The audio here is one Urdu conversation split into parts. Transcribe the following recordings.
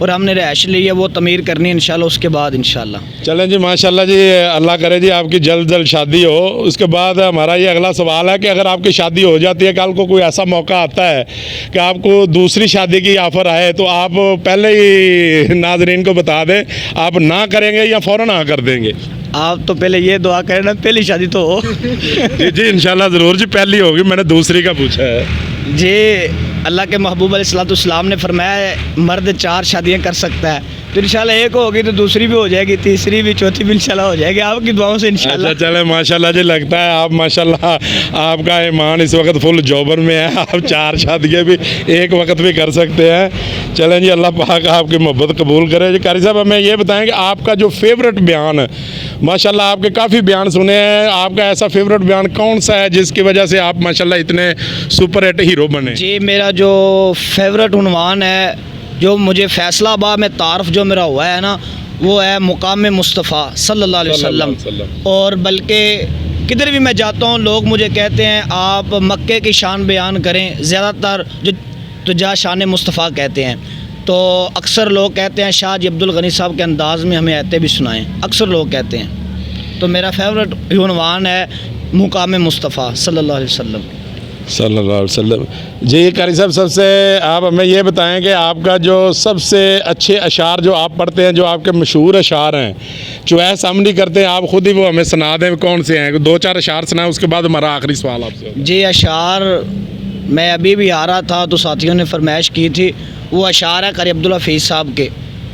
اور ہم نے رہائش لی ہے وہ تعمیر کرنی ہے انشاءاللہ اس کے بعد انشاءاللہ. چلیں جی ماشاءاللہ جی, اللہ کرے جی آپ کی جلد شادی ہو. اس کے بعد ہمارا یہ اگلا سوال ہے کہ اگر آپ کی شادی ہو جاتی ہے, کل کو کوئی ایسا موقع آتا ہے کہ آپ کو دوسری شادی کی آفر آئے, تو آپ پہلے ہی ناظرین کو بتا دیں, آپ نہ کریں گے یا فوراً ہاں کر دیں گے؟ آپ تو پہلے یہ دعا کریں نا پہلی شادی تو ہو. جی انشاءاللہ ضرور جی, پہلی ہوگی, میں نے دوسری کا پوچھا ہے. جی اللہ کے محبوب علیہ السلام نے فرمایا ہے مرد 4 شادیاں کر سکتا ہے, تو انشاءاللہ ایک ہوگی تو دوسری بھی ہو جائے گی, تیسری بھی, چوتھی بھی انشاءاللہ ہو جائے گی آپ کی دعاؤں سے انشاءاللہ. اچھا چلے ماشاءاللہ جی, لگتا ہے آپ ماشاءاللہ آپ کا ایمان اس وقت فل جوبن میں ہے, آپ 4 شادیاں بھی ایک وقت بھی کر سکتے ہیں. چلیں جی اللہ پاک آپ کی محبت قبول کرے. جی قاری صاحب ہمیں یہ بتائیں کہ آپ کا جو فیوریٹ بیان ہے, ماشاءاللہ آپ کے کافی بیان سنے ہیں, آپ کا ایسا فیوریٹ بیان کون سا ہے جس کی وجہ سے آپ ماشاءاللہ اتنے سپر ہٹ ہیرو بنے؟ جی میرا جو فیوریٹ عنوان ہے, جو مجھے فیصلہ آباد میں تعارف جو میرا ہوا ہے نا, وہ ہے مقام مصطفیٰ صلی اللہ علیہ وسلم. اور بلکہ کدھر بھی میں جاتا ہوں لوگ مجھے کہتے ہیں آپ مکے کی شان بیان کریں, زیادہ تر جو تجا شان مصطفیٰ کہتے ہیں, تو اکثر لوگ کہتے ہیں شاہ جی عبدالغنی صاحب کے انداز میں ہمیں آیتیں بھی سنائیں, اکثر لوگ کہتے ہیں. تو میرا فیوریٹ عنوان ہے مقام مصطفیٰ صلی اللہ علیہ وسلم. صلی اللہ علیہ وسلم. جی قاری صاحب سب سے آپ ہمیں یہ بتائیں کہ آپ کا جو سب سے اچھے اشعار جو آپ پڑھتے ہیں, جو آپ کے مشہور اشعار ہیں, چوائس ہم نہیں کرتے, آپ خود ہی وہ ہمیں سنا دیں کون سے ہیں, 2-4 اشعار سنائیں, اس کے بعد ہمارا آخری سوال آپ سے. جی اشعار میں ابھی بھی آ رہا تھا تو ساتھیوں نے فرمائش کی تھی, وہ اشعار ہے قاری عبدالحفیظ صاحب کے,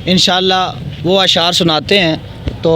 انشاءاللہ وہ اشعار سناتے ہیں تو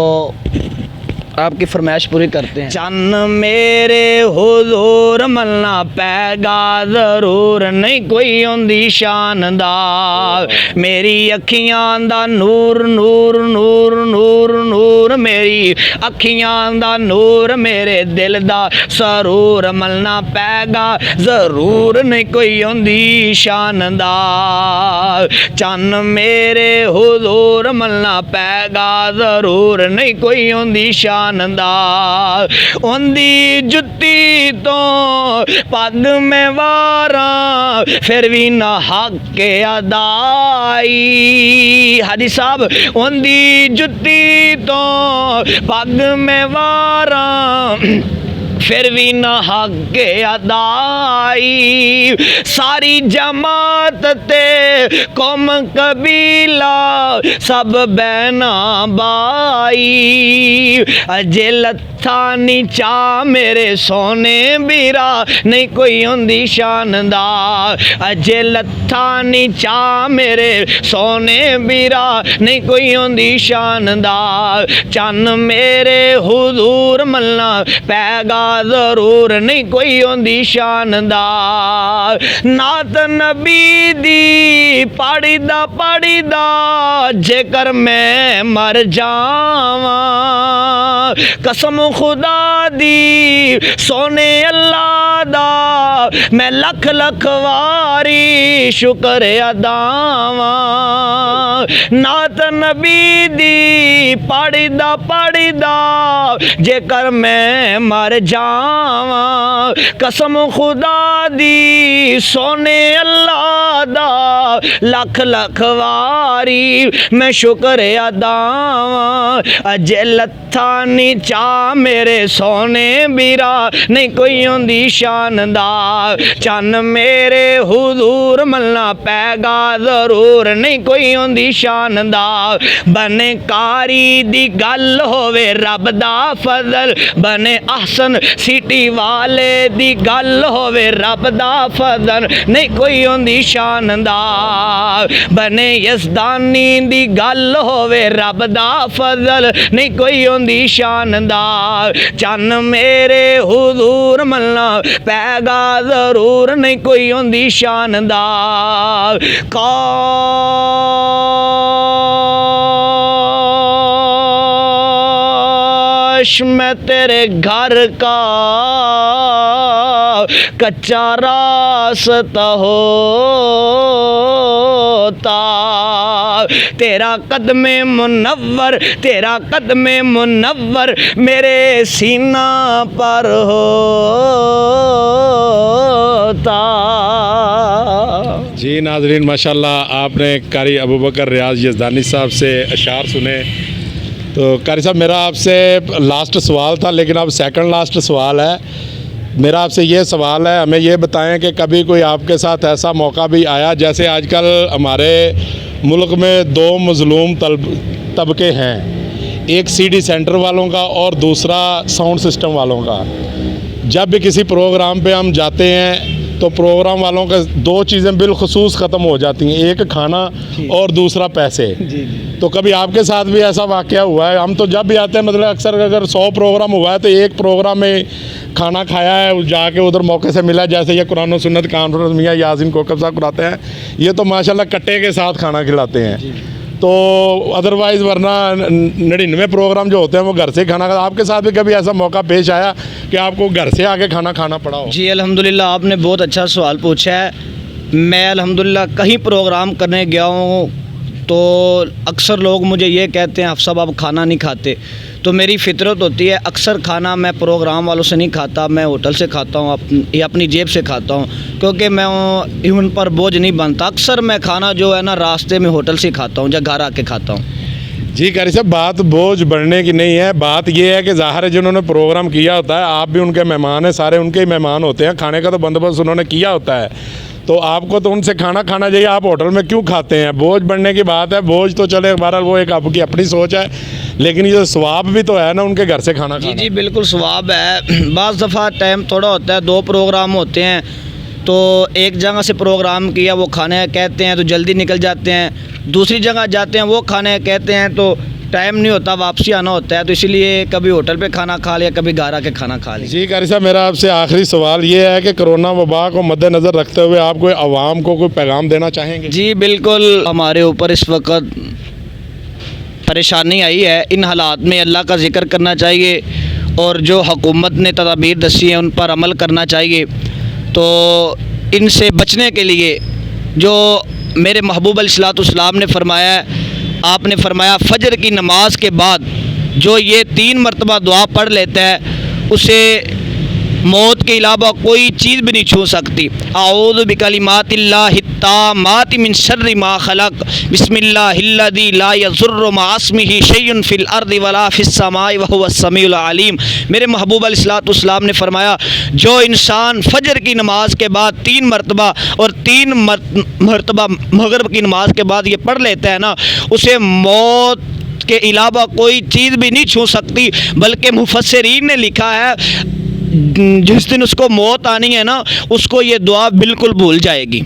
آپ کی فرمائش پوری کرتے ہیں. چن میرے حضور ملنا پے گا ضرور, نہیں کوئی ہوندی شاندار, میری اکھیاں دا نور نور نور نور نور, میری اکھیاں دا نور, میرے دل دا سرور, ملنا پے گا ضرور, نہیں کوئی ہوندی شاندار. چن میرے حضور ملنا پے گا ضرور, نہیں کوئی ہوندی شاندار, اندی جتی تو پگ میں واراں, پھر بھی نہ حق ادائی. حاجی صاحب اندی جتی تو پگ میں واراں, پھر بھی نہ حق ادائی. ساری جماعت تے قوم قبیلہ سب بہنا بائی, اجے لتھا نیچا میرے سونے بیرا, نہیں کوئی ہوندی شاندار, اجے لتھا نیچا میرے سونے بیرا, نہیں کوئی ہوندی شاندار. چن میرے حضور ملنا پے گا ضرور, نہیں کوئی ہوندی شاندار. نعت نبی دی پڑھی دا جے کر میں مر جاواں, قسم خدا دی سونے اللہ دا, میں لکھ لکھ واری شکر اداواں. نعت نبی دی پڑھی دا جے کر میں مر جاواں, قسم خدا دی سونے اللہ دا, لکھ لکھ واری میں شکر اداواں. اجے لتھا نیچا میرے سونے بیرا, نہیں کوئی ہوندی شاندار. چن میرے حضور ملنا پے گا ضرور, نہیں کوئی ہوندی شاندار. بنے کاری دی گل ہووے رب دا فضل, بنے احسن سٹی والے دی گل ہووے رب دا فضل, نہیں کوئی ہوندی شاندار. بنے یزدانی دی گل ہووے رب دا فضل, نہیں کوئی ہوندی شاندار. چن میرے حضور ملنا پے گا ضرور, نہیں کوئی ہوندی شاندار. کاش میں تیرے گھر کا کچا راستہ ہوتا, تیرا قدم منور, تیرا قدم منور میرے سینہ پر ہوتا. جی ناظرین، ماشاءاللہ آپ نے قاری ابوبکر ریاض یزدانی صاحب سے اشعار سنے. تو قاری صاحب، میرا آپ سے لاسٹ سوال تھا، لیکن اب سیکنڈ لاسٹ سوال ہے. میرا آپ سے یہ سوال ہے، ہمیں یہ بتائیں کہ کبھی کوئی آپ کے ساتھ ایسا موقع بھی آیا، جیسے آج کل ہمارے ملک میں دو مظلوم طبقے ہیں، ایک سی ڈی سینٹر والوں کا اور دوسرا ساؤنڈ سسٹم والوں کا. جب بھی کسی پروگرام پہ ہم جاتے ہیں تو پروگرام والوں کے دو چیزیں بالخصوص ختم ہو جاتی ہیں، ایک کھانا اور دوسرا پیسے. تو کبھی آپ کے ساتھ بھی ایسا واقعہ ہوا ہے؟ ہم تو جب بھی آتے ہیں، مطلب اکثر اگر 100 پروگرام ہوا ہے تو ایک پروگرام میں کھانا کھایا ہے، جا کے ادھر موقع سے ملا، جیسے یہ قرآن و سنت کانفرنس میاں یاسین کوکب صاحب کراتے ہیں، یہ تو ماشاءاللہ کٹے کے ساتھ کھانا کھلاتے ہیں. تو ادروائز ورنہ 99 پروگرام جو ہوتے ہیں وہ گھر سے کھانا کھاتے ہیں. آپ کے ساتھ بھی کبھی ایسا موقع پیش آیا کہ آپ کو گھر سے آ کے کھانا پڑا ہو؟ جی الحمدللہ، آپ نے بہت اچھا سوال پوچھا ہے. میں الحمدللہ کہیں پروگرام کرنے گیا ہوں تو اکثر لوگ مجھے یہ کہتے ہیں حفصہ آپ کھانا نہیں کھاتے. تو میری فطرت ہوتی ہے، اکثر کھانا میں پروگرام والوں سے نہیں کھاتا، میں ہوٹل سے کھاتا ہوں یا اپنی جیب سے کھاتا ہوں، کیونکہ میں ان پر بوجھ نہیں بنتا. اکثر میں کھانا جو ہے نا راستے میں ہوٹل سے کھاتا ہوں یا گھر آ کے کھاتا ہوں. جی قاری صاحب، بات بوجھ بڑھنے کی نہیں ہے، بات یہ ہے کہ ظاہر ہے جنہوں نے پروگرام کیا ہوتا ہے، آپ بھی ان کے مہمان ہیں، سارے ان کے ہی مہمان ہوتے ہیں، کھانے کا تو بندوبست انہوں نے کیا ہوتا ہے، تو آپ کو تو ان سے کھانا چاہیے. آپ ہوٹل میں کیوں کھاتے ہیں؟ بوجھ بڑھنے کی بات ہے، بوجھ تو چلے بہرحال وہ ایک آپ کی اپنی سوچ ہے، لیکن یہ ثواب بھی تو ہے نا ان کے گھر سے کھانا کھانا. جی بالکل ثواب ہے. بعض دفعہ ٹائم تھوڑا ہوتا ہے، 2 پروگرام ہوتے ہیں، تو ایک جگہ سے پروگرام کیا، وہ کھانے کہتے ہیں تو جلدی نکل جاتے ہیں، دوسری جگہ جاتے ہیں وہ کھانے کہتے ہیں تو ٹائم نہیں ہوتا، واپسی آنا ہوتا ہے، تو اسی لیے کبھی ہوٹل پہ کھانا کھا لیا، کبھی گھر آ کے کھانا کھا لیا. جی قاری صاحب، میرا آپ سے آخری سوال یہ ہے کہ کرونا وبا کو مد نظر رکھتے ہوئے آپ کوئی عوام کو کوئی پیغام دینا چاہیں گے؟ جی بالکل، ہمارے اوپر اس وقت پریشانی آئی ہے، ان حالات میں اللہ کا ذکر کرنا چاہیے اور جو حکومت نے تدابیر دسی ہیں ان پر عمل کرنا چاہیے. تو ان سے بچنے کے لیے جو میرے محبوب علیہ الصلوۃ والسلام نے فرمایا ہے، آپ نے فرمایا فجر کی نماز کے بعد جو یہ 3 مرتبہ دعا پڑھ لیتا ہے اسے موت کے علاوہ کوئی چیز بھی نہیں چھو سکتی. اعوذ بکلمات اللہ التامات من شر ما خلق، بسم اللہ الذی لا یضر مع اسمہ شیء فی الارض ولا فی السماء وهو السمیع العلیم. میرے محبوب علیہ الصلوۃ والسلام نے فرمایا جو انسان فجر کی نماز کے بعد 3 مرتبہ اور 3 مرتبہ مغرب کی نماز کے بعد یہ پڑھ لیتا ہے نا، اسے موت کے علاوہ کوئی چیز بھی نہیں چھو سکتی. بلکہ مفسرین نے لکھا ہے جس دن اس کو موت آنی ہے نا، اس کو یہ دعا بالکل بھول جائے گی.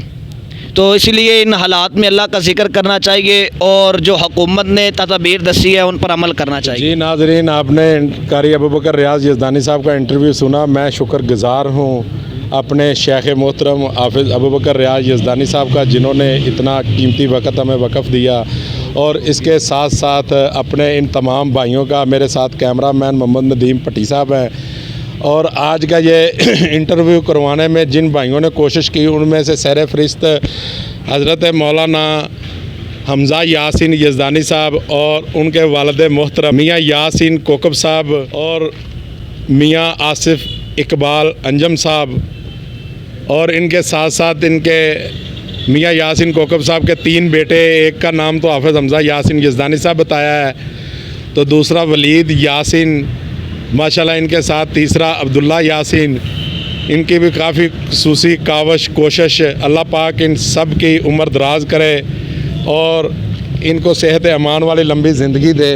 تو اس لیے ان حالات میں اللہ کا ذکر کرنا چاہیے اور جو حکومت نے تدابیر دسی ہے ان پر عمل کرنا چاہیے. جی ناظرین، آپ نے قاری ابوبکر ریاض یزدانی صاحب کا انٹرویو سنا. میں شکر گزار ہوں اپنے شیخ محترم حافظ ابوبکر ریاض یزدانی صاحب کا، جنہوں نے اتنا قیمتی وقت ہمیں وقف دیا، اور اس کے ساتھ ساتھ اپنے ان تمام بھائیوں کا. میرے ساتھ کیمرہ مین محمد ندیم پٹی صاحب ہیں، اور آج کا یہ انٹرویو کروانے میں جن بھائیوں نے کوشش کی ان میں سے سیر فہرست حضرت مولانا حمزہ یاسین یزدانی صاحب اور ان کے والد محترم میاں یاسین کوکب صاحب اور میاں آصف اقبال انجم صاحب، اور ان کے ساتھ ساتھ ان کے میاں یاسین کوکب صاحب کے 3 بیٹے. ایک کا نام تو حافظ حمزہ یاسین یزدانی صاحب بتایا ہے، تو دوسرا ولید یاسین ماشاءاللہ، ان کے ساتھ تیسرا عبداللہ یاسین. ان کی بھی کافی خصوصی کاوش کوشش. اللہ پاک ان سب کی عمر دراز کرے اور ان کو صحت امان والی لمبی زندگی دے.